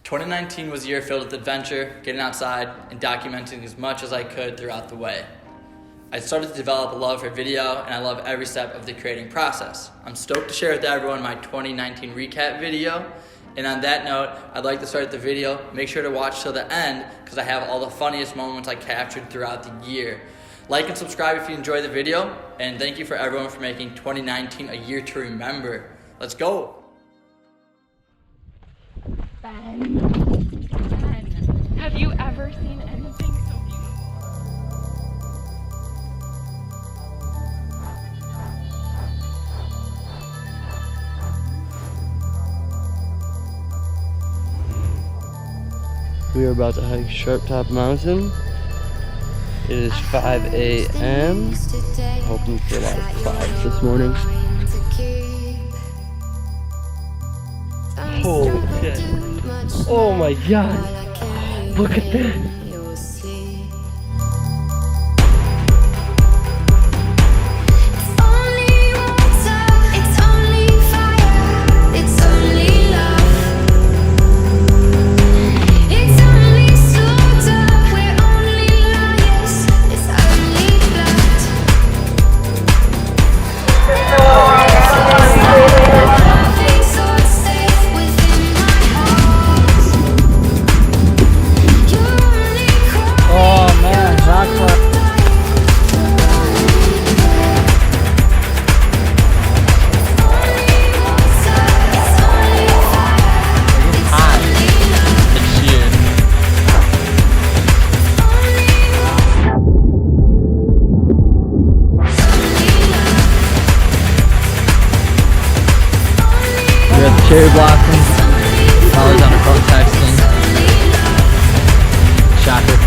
2019 was a year filled with adventure, getting outside, and documenting as much as I could throughout the way. I started to develop a love for video, and I love every step of the creating process. I'm stoked to share with everyone my 2019 recap video, and on that note, I'd like to start the video. Make sure to watch till the end, because I have all the funniest moments I captured throughout the year. Like and subscribe if you enjoy the video, and thank you for everyone for making 2019 a year to remember. Let's go! Ben, have you ever seen anything so beautiful? We are about to hike Sharp Top Mountain. It is 5 a.m. Hoping for a lot of clouds this morning. Holy shit. Oh my god. Look at that. Cherry blossoms, flowers on a phone texting. Shocker.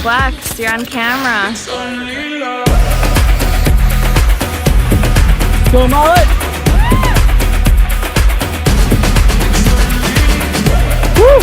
Flex, you're on camera. Go mullet! Woo!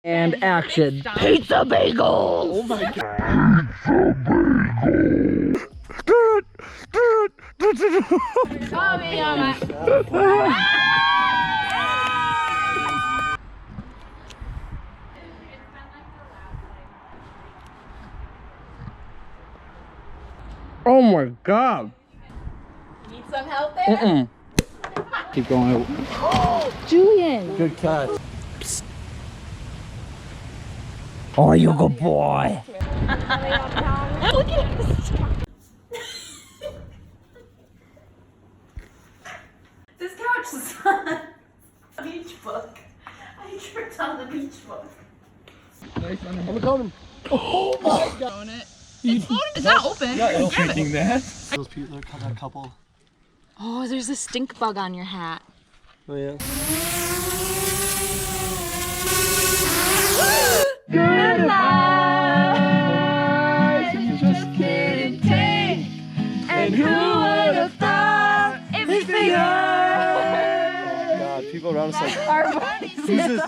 And action. Pizza bagel! Oh my god. Oh my god. Need some help there? Keep going. Julian! Good catch. Psst. Oh, you good boy. watch the beach book. I tripped on the beach book. I'm coming. Oh my god. It's floating. It's not open. Not drinking that. Those people, that couple. Oh, there's a stink bug on your hat. Oh yeah. Just kidding, take. And who would have thought if we God, people around us like, our bodies. who's this?